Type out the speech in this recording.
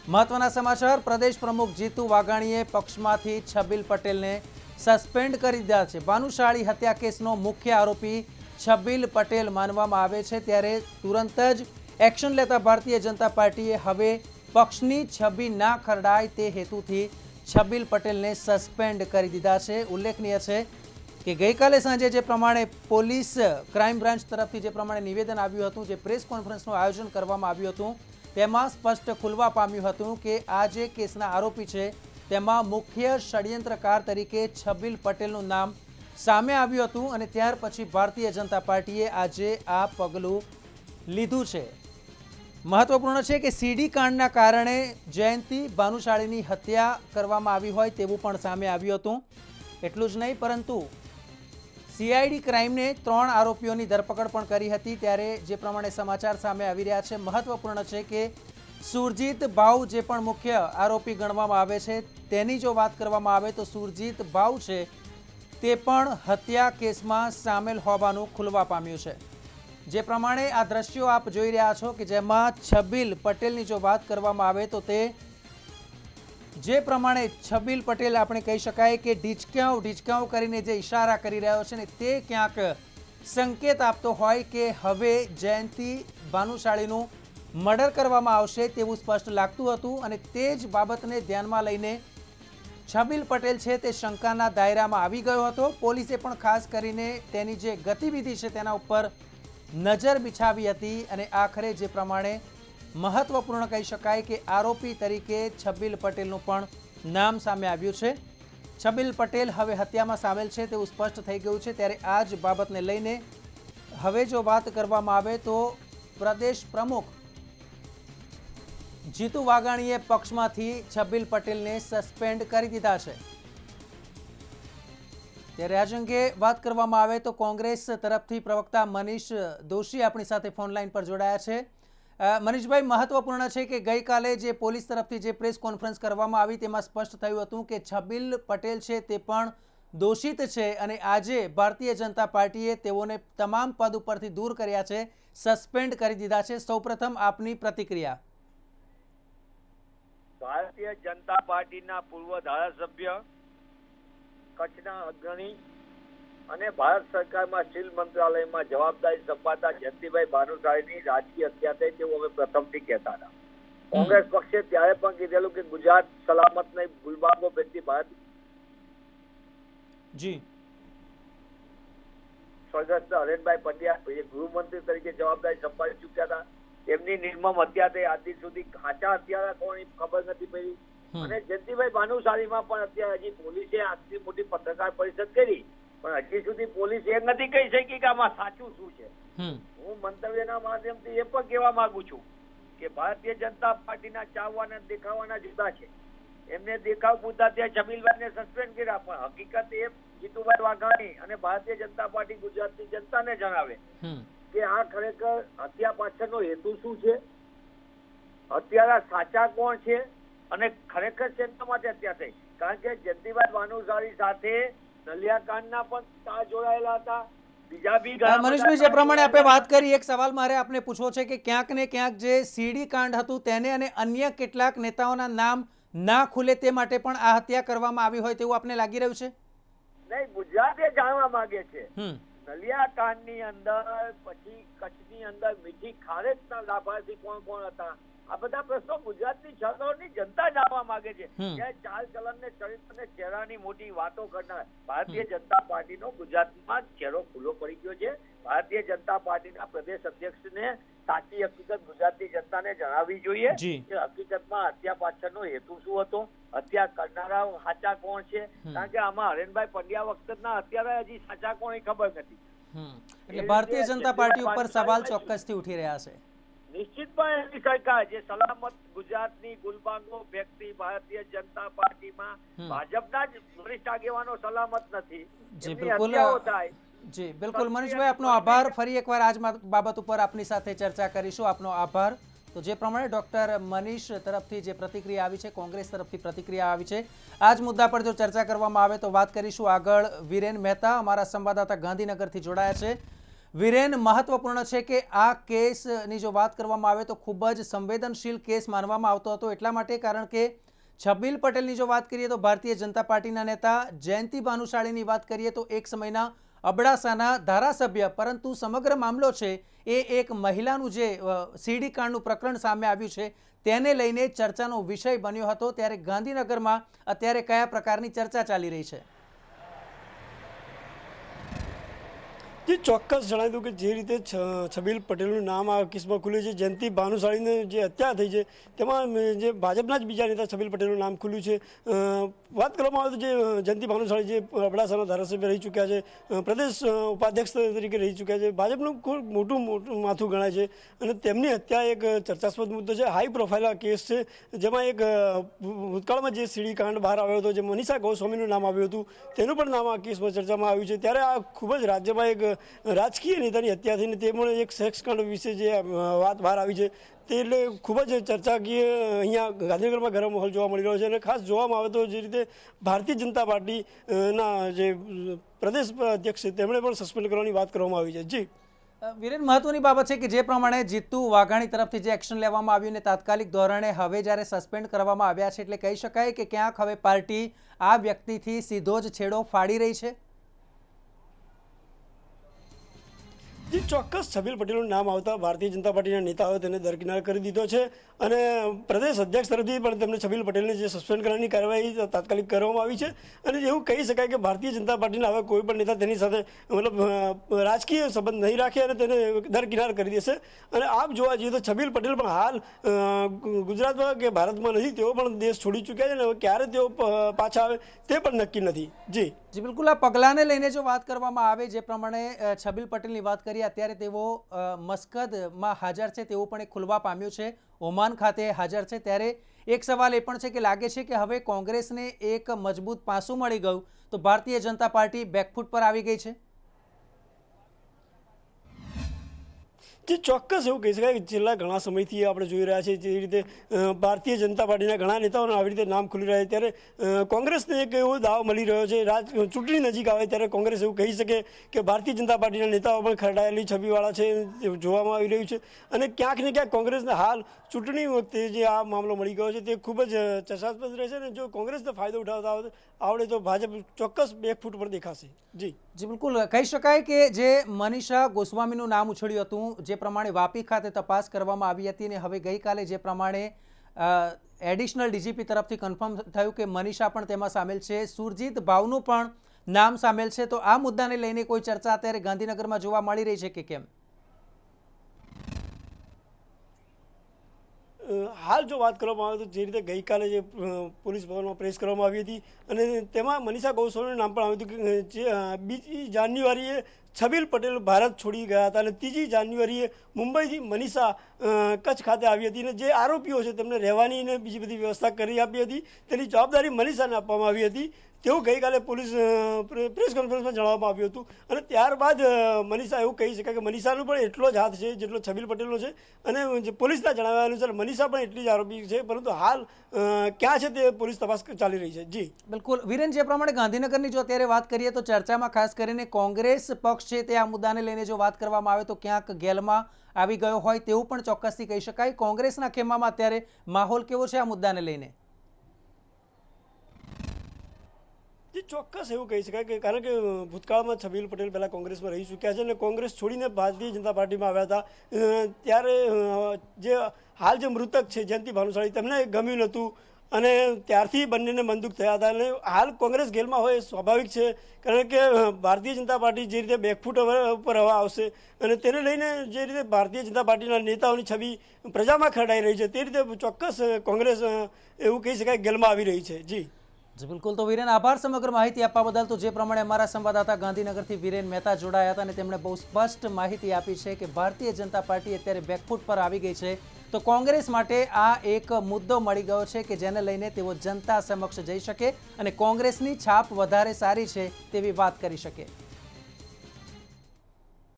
महत्वना समाचार। प्रदेश प्रमुख जीतू वाघाणीए पक्षमांथी छबील पटेलने सस्पेन्ड करी दीधा छे। भानुशाળી हत्या केसनो मुख्य आरोपी छबील पटेल मानवामां आवे छे, त्यारे तुरंत ज एक्शन लेता भारतीय जनता पार्टीए हवे पक्षनी छबी ना खरडाय ते हेतुथी छबील पटेलने सस्पेन्ड करी दीधा छे। उल्लेखनीय छे कि गईकाले सांजे जे प्रमाणे पोलीस क्राइम ब्रांच तरफथी जे प्रमाणे निवेदन आव्युं हतुं, जे प्रेस कॉन्फरन्सनुं आयोजन करवामां आव्युं हतुं, तेमां स्पष्ट खुलवा पाम्युं हतुं के आ जे केसना आरोपी छे तेमां मुख्य षड्यंत्रकार तरीके छबील पटेलनुं नाम सामे आव्युं हतुं अने त्यार पछी भारतीय जनता पार्टीए आजे आ पगलुं लीधुं छे। महत्वपूर्ण है कि सीडी कांडना कारणे जयंती भानुशाळीनी हत्या करवामां आवी होय तेवुं पण सामे आव्युं हतुं। एटલું જ નહીં, परंतु सीआईडी क्राइमने 3 आरोपीओनी धरपकड़ पण करी हती। त्यारे जे प्रमाणे समाचार सामे आवी रह्या छे, महत्वपूर्ण है कि सुरजीत भाऊ जे पण मुख्य आरोपी गणवामां आवे छे तेनी जो बात करवामां आवे तो सुरजीत भाऊ छे ते पण हत्या केसमां सामेल होवानुं खुलवा पाम्युं छे। जे प्रमाणे आ दृश्यो आप जोई रह्या छो कि जेमां छबील पटेलनी जो बात करवामां आवे तो ते जे प्रमाणे छबील पटेल आपणे कही शकाय कि ढीचकाव ढीचकाव करीने जे इशारा करी रह्यो छे ने ते क्यांक संकेत आपतो होय कि हवे जयंती भानुशाळीनुं मर्डर करवामां आवशे तेवुं स्पष्ट लागतुं हतुं अने ते ज बाबतने ध्यानमां लईने छबील पटेल छे ते शंकाना दायरामां आवी गयो हतो। पोलीसे पण खास करीने तेनी जे गतिविधि छे तेना उपर नजर बिछावी हती अने आखरे जे प्रमाणे महत्वपूर्ण कही शकाय कि आरोपी तरीके छबील पटेलनुं पण नाम सामे आव्युं छे। छबील पटेल हवे हत्यामां सामेल छे तेवुं स्पष्ट थई गयुं छे। त्यारे आ ज बाबतने लईने हवे जो बात करवामां आवे तो प्रदेश प्रमुख जीतू वाघाणीए पक्षमांथी छबील पटेलने सस्पेन्ड करी दीधा छे। त्यारे आज अंगे बात करवामां आवे तो कोंग्रेस तरफथी प्रवक्ता मनीष दोशी आपणी साथे फोन लाइन पर जोड़ाया छे। मनीषभाई, महत्वपूर्ण है कि गई काले जे पोलीस तरफथी जे प्रेस कॉन्फरन्स करवामां आवी तेमां स्पष्ट थयुं हतुं कि छबील पटेल छे ते पण दोषित छे अने आजे भारतीय जनता पार्टीए तेओने तमाम पद उपरथी दूर कर्या छे, सस्पेन्ड करी दीधा छे। सौप्रथम आपनी प्रतिक्रिया। भारतीय जनता पार्टीना पूर्व धारासभ्य, कच्छना अग्रणी અને ભારત સરકારમાં સ્ટીલ મંત્રાલયમાં જવાબદારી સંભાળતા જયંતિભાઈ ભાનુશાળીની રાજકીય હત્યા થઈ તેવું અમે પ્રથમથી કહેતા હતા। કોંગ્રેસ પક્ષે ત્યારે પણ કીધેલું કે ગુજરાત સલામત નહીં, ગુલબાગો વ્યક્તિ ભારત જી સ્વર્ગસ્થ હરેનભાઈ પંડ્યા ગૃહમંત્રી તરીકે જવાબદારી સંભાળી ચૂક્યા હતા। એમની નિર્મમ હત્યા થઈ, આજ દિન સુધી સાચા હત્યારા કોણ ખબર નથી પડી અને જયંતિભાઈ ભાનુશાળીમાં પણ અત્યારે હજી પોલીસે આટલી મોટી પત્રકાર પરિષદ કરી પણ હજી સુધી પોલીસ એ નથી કહી શકી કે આમાં સાચું શું છે। હું મંતવ્યના માધ્યમથી એ પણ કહેવા માંગુ છું કે ભારતીય જનતા પાર્ટીના ચાવવાના દેખાવાના જુદા છે। એમને દેખાવ પૂરતા ત્યાં છબીલભાઈને સસ્પેન્ડ કર્યા પણ હકીકત એ જીતુભાઈ વાઘાણી અને ભારતીય જનતા પાર્ટી ગુજરાતની જનતાને જણાવે કે આ ખરેખર હત્યા પાછળનો હેતુ શું છે, હત્યારા સાચા કોણ છે અને ખરેખર શેના માટે હત્યા થઈ। કારણ કે જયંતિભાઈ ભાનુશાળી સાથે નલિયાકાંડના પણ તાર જોડાયેલા હતા, બીજા બી મનીષભાઈ જે પ્રમાણે આપણે વાત કરી, એક સવાલ મારે આપને પૂછવો છે કે ક્યાંક ને ક્યાંક જે સીડી કાંડ હતું તેને અને અન્ય કેટલાક નેતાઓના નામ ના ખુલે તે માટે પણ આ હત્યા કરવામાં આવી હોય તેવું આપને લાગી રહ્યું છે? નહીં, ગુજરાત એ જાણવા માંગે છે નલિયાકાંડની અંદર પછી કચ્છની અંદર મીઠી ખારેકના લાભાર્થી કોણ કોણ હતા, આ બધા પ્રશ્નો ગુજરાતની જનતાની જનતા જાણવા માંગે છે। ચાલ ચલણ ને ચરિત્ર ને ચહેરાની મોટી વાતો કરનાર ભારતીય જનતા પાર્ટીનો ગુજરાતમાં ચહેરો ખુલ્લો પડી ગયો છે। ભારતીય જનતા પાર્ટીના પ્રદેશ અધ્યક્ષને સાચી હકીકત ગુજરાતની જનતાને જણાવવી જોઈએ કે હકીકતમાં હત્યા પાછળનો હેતુ શું હતો, હત્યા કરનારા સાચા કોણ છે। કારણ કે આમાં હરેનભાઈ પંડ્યા વખતના હત્યારા હજી સાચા કોણ એ ખબર નથી। એટલે ભારતીય જનતા પાર્ટી ઉપર સવાલ ચોક્કસથી ઉઠી રહ્યા છે। નિશ્ચિતપણે એની સરકાર જે સલામત ગુજરાતની ગુલબાગો વ્યક્તિ ભારતીય જનતા પાર્ટીમાં ભાજપના જ વરિષ્ઠ આગેવાનો સલામત નથી। જી બિલકુલ, જી બિલકુલ મનીષભાઈ, આપનો આભાર। ફરી એકવાર આજ બાબત ઉપર આપની સાથે ચર્ચા કરીશું। આપનો આભાર। તો જે પ્રમાણે ડોક્ટર મનીષ તરફથી જે પ્રતિક્રિયા આવી છે, કોંગ્રેસ તરફથી પ્રતિક્રિયા આવી છે, આ જ મુદ્દા પર જો ચર્ચા કરવામાં આવે તો વાત કરીશું આગળ। વીરેન મહેતા અમારા સંવાદદાતા ગાંધીનગરથી જોડાયા છે। વીરેન, મહત્વપૂર્ણ છે કે આ કેસની જો વાત કરવામાં આવે તો ખૂબ જ સંવેદનશીલ કેસ માનવામાં આવતો હતો, એટલા માટે કારણ કે છબીલ પટેલની જો વાત કરીએ તો ભારતીય જનતા પાર્ટીના નેતા, જયંતિ ભાનુશાળીની વાત કરીએ તો એક સમયના અબડાસાના ધારાસભ્ય, પરંતુ સમગ્ર મામલો છે એ એક મહિલાનું જે સીડી કાંડનું પ્રકરણ સામે આવ્યું છે તેને લઈને ચર્ચાનો વિષય બન્યો હતો। ત્યારે ગાંધીનગરમાં અત્યારે કયા પ્રકારની ચર્ચા ચાલી રહી છે? જે ચોક્કસ જણાવી દઉં કે જે રીતે છબીલ પટેલનું નામ આ કેસમાં ખુલ્યું છે, જયંતિ ભાનુશાળીને જે હત્યા થઈ છે તેમાં જે ભાજપના જ બીજા નેતા છબીલ પટેલનું નામ ખુલ્યું છે। વાત કરવામાં આવે તો જે જયંતિ ભાનુશાળી જે અબડાસાના ધારાસભ્ય રહી ચૂક્યા છે, પ્રદેશ ઉપાધ્યક્ષ તરીકે રહી ચૂક્યા છે, ભાજપનું ખૂબ મોટું માથું ગણાય છે અને તેમની હત્યા એક ચર્ચાસ્પદ મુદ્દો છે, હાઈ પ્રોફાઇલ આ કેસ છે, જેમાં એક ભૂતકાળમાં જે સીડી કાંડ બહાર આવ્યો હતો, જે મનીષા ગોસ્વામીનું નામ આવ્યું હતું, તેનું પણ નામ આ કેસમાં ચર્ચામાં આવ્યું છે। ત્યારે આ ખૂબ જ રાજ્યમાં એક રાજકીય નેતાની હત્યા થઈને તે પણ એક સેક્સ કાંડ વિશે જે વાત બહાર આવી છે તે એટલે ખૂબ જ ચર્ચાકીય અહીંયા ગાંધીનગરમાં ગરમ માહોલ જોવા મળી રહ્યો છે। અને ખાસ જોવામાં આવે તો જે રીતે ભારતીય જનતા પાર્ટીના જે પ્રદેશ અધ્યક્ષ છે તેમણે પણ સસ્પેન્ડ કરવાની વાત કરવામાં આવી છે। જી વીરેન, મહત્વની બાબત છે કે જે પ્રમાણે જીતુ વાઘાણી તરફથી જે એક્શન લેવામાં આવ્યું ને તાત્કાલિક ધોરણે હવે જ્યારે સસ્પેન્ડ કરવામાં આવ્યા છે એટલે કહી શકાય કે ક્યાંક હવે પાર્ટી આ વ્યક્તિથી સીધો જ છેડો ફાડી રહી છે। જે ચોક્કસ છબીલ પટેલનું નામ આવતા ભારતીય જનતા પાર્ટીના નેતાઓએ તેને દરકિનાર કરી દીધો છે અને પ્રદેશ અધ્યક્ષ તરફથી પણ તેમને છબીલ પટેલને જે સસ્પેન્ડ કરવાની કાર્યવાહી તાત્કાલિક કરવામાં આવી છે અને એવું કહી શકાય કે ભારતીય જનતા પાર્ટીના હવે કોઈ પણ નેતા તેની સાથે મતલબ રાજકીય સંબંધ નહીં રાખે અને તેને દરકિનાર કરી દેશે। અને આપ જોવા જઈએ તો છબીલ પટેલ પણ હાલ ગુજરાતમાં કે ભારતમાં નથી, તેઓ પણ દેશ છોડી ચૂક્યા છે અને હવે ક્યારે તેઓ પાછા આવે તે પણ નક્કી નથી। જી બિલકુલ, આ પગલાંને લઈને જો વાત કરવામાં આવે, જે પ્રમાણે છબીલ પટેલની વાત કરીએ, અત્યારે તેઓ મસ્કદમાં હાજર છે તેવું પણ એક ખુલવા પામ્યું છે, ઓમાન ખાતે હાજર છે। ત્યારે એક સવાલ એ પણ છે કે લાગે છે કે હવે કોંગ્રેસને એક મજબૂત પાસું મળી ગયું તો ભારતીય જનતા પાર્ટી બેકફૂટ પર આવી ગઈ છે। જે ચોક્કસ એવું કહી શકાય કે છેલ્લા ઘણા સમયથી આપણે જોઈ રહ્યા છીએ જે રીતે ભારતીય જનતા પાર્ટીના ઘણા નેતાઓને આવી રીતે નામ ખુલી રહ્યા છે, ત્યારે કોંગ્રેસને એક એવો દાવ મળી રહ્યો છે। ચૂંટણી નજીક આવે ત્યારે કોંગ્રેસ એવું કહી શકે કે ભારતીય જનતા પાર્ટીના નેતાઓ પણ ખરડાયેલી છબીવાળા છે તે જોવામાં આવી રહ્યું છે અને ક્યાંક ને ક્યાંક કોંગ્રેસને હાલ ચૂંટણી વખતે જે આ મામલો મળી ગયો છે તે ખૂબ જ ચર્ચાસ્પદ રહેશે અને જો કોંગ્રેસને ફાયદો ઉઠાવતા આવડે તો ભાજપ ચોક્કસ બેકફૂટ પર દેખાશે। જી બિલકુલ, કહી શકાય કે જે મનીષા ગોસ્વામીનું નામ ઉછળ્યું હતું, જે પ્રમાણે વાપી ખાતે તપાસ કરવામાં આવી હતી અને હવે ગઈકાલે જે પ્રમાણે એડિશનલ ડીજીપી તરફથી કન્ફર્મ થયું કે મનીષા પણ તેમાં સામેલ છે, સુરજીત ભાવનું પણ નામ સામેલ છે, તો આ મુદ્દાને લઈને કોઈ ચર્ચા અત્યારે ગાંધીનગરમાં જોવા મળી રહી છે કે કેમ? હાલ જો વાત કરવામાં આવે તો જે રીતે ગઈકાલે જે પોલીસ ભવનમાં પ્રેસ કરવામાં આવી હતી અને તેમાં મનીષા ગોસ્વામીનું નામ પણ આવ્યું હતું કે જે 2 જાન્યુઆરીએ છબીલ પટેલ ભારત છોડી ગયા હતા અને 3 જાન્યુઆરીએ મુંબઈથી મનીષા કચ્છ ખાતે આવી હતી અને જે આરોપીઓ છે તેમને રહેવાની અને બીજી બધી વ્યવસ્થા કરી આપી હતી તેની જવાબદારી મનીષાને આપવામાં આવી હતી તેવું ગઈકાલે પોલીસ પ્રેસ કોન્ફરન્સમાં જણાવવામાં આવ્યું હતું અને ત્યારબાદ મનીષા એવું કહી શકાય કે મનીષાનો પણ એટલો જ હાથ છે જેટલો છબીલ પટેલનો છે અને જે પોલીસના જણાવ્યા અનુસાર મનીષા પણ એટલી જ આરોપી છે, પરંતુ હાલ ક્યાં છે તે પોલીસ તપાસ ચાલી રહી છે। જી બિલકુલ વીરેન, જે પ્રમાણે ગાંધીનગરની જો અત્યારે વાત કરીએ તો ચર્ચામાં ખાસ કરીને કોંગ્રેસ પક્ષ છે તે આ મુદ્દાને લઈને જો વાત કરવામાં આવે તો ક્યાંક ગેલમાં આવી ગયો હોય તેવું પણ ચોક્કસથી કહી શકાય। કોંગ્રેસના ખેમામાં અત્યારે માહોલ કેવો છે આ મુદ્દાને લઈને? ચોક્કસ એવું કહી શકાય કે કારણ કે ભૂતકાળમાં છબીલ પટેલ પહેલાં કોંગ્રેસમાં રહી ચૂક્યા છે અને કોંગ્રેસ છોડીને ભારતીય જનતા પાર્ટીમાં આવ્યા હતા, ત્યારે જે હાલ જે મૃતક છે જયંતિ ભાનુશાળી તેમને ગમ્યું નહોતું અને ત્યારથી બંનેને બંદૂક થયા હતા અને હાલ કોંગ્રેસ ગેલમાં હોય સ્વાભાવિક છે કારણ કે ભારતીય જનતા પાર્ટી જે રીતે બેકફૂટ પર હવા આવશે અને તેને લઈને જે રીતે ભારતીય જનતા પાર્ટીના નેતાઓની છબી પ્રજામાં ખરડાઈ રહી છે તે રીતે ચોક્કસ કોંગ્રેસ એવું કહી શકાય ગેલમાં આવી રહી છે। જી બિલકુલ, તો વીરેન આભાર સમગ્ર માહિતી આપવા બદલ। તો જે પ્રમાણે અમારા સંવાદદાતા ગાંધીનગરથી વીરેન મહેતા જોડાયા હતા અને તેમણે બહુ સ્પષ્ટ માહિતી આપી છે કે ભારતીય જનતા પાર્ટી અત્યારે બેકફૂટ પર આવી ગઈ છે, તો કોંગ્રેસ માટે આ એક મુદ્દો મળી ગયો છે કે જેને લઈને તેઓ જનતા સમક્ષ જઈ શકે અને કોંગ્રેસની છાપ વધારે સારી છે તેવી વાત કરી શકે।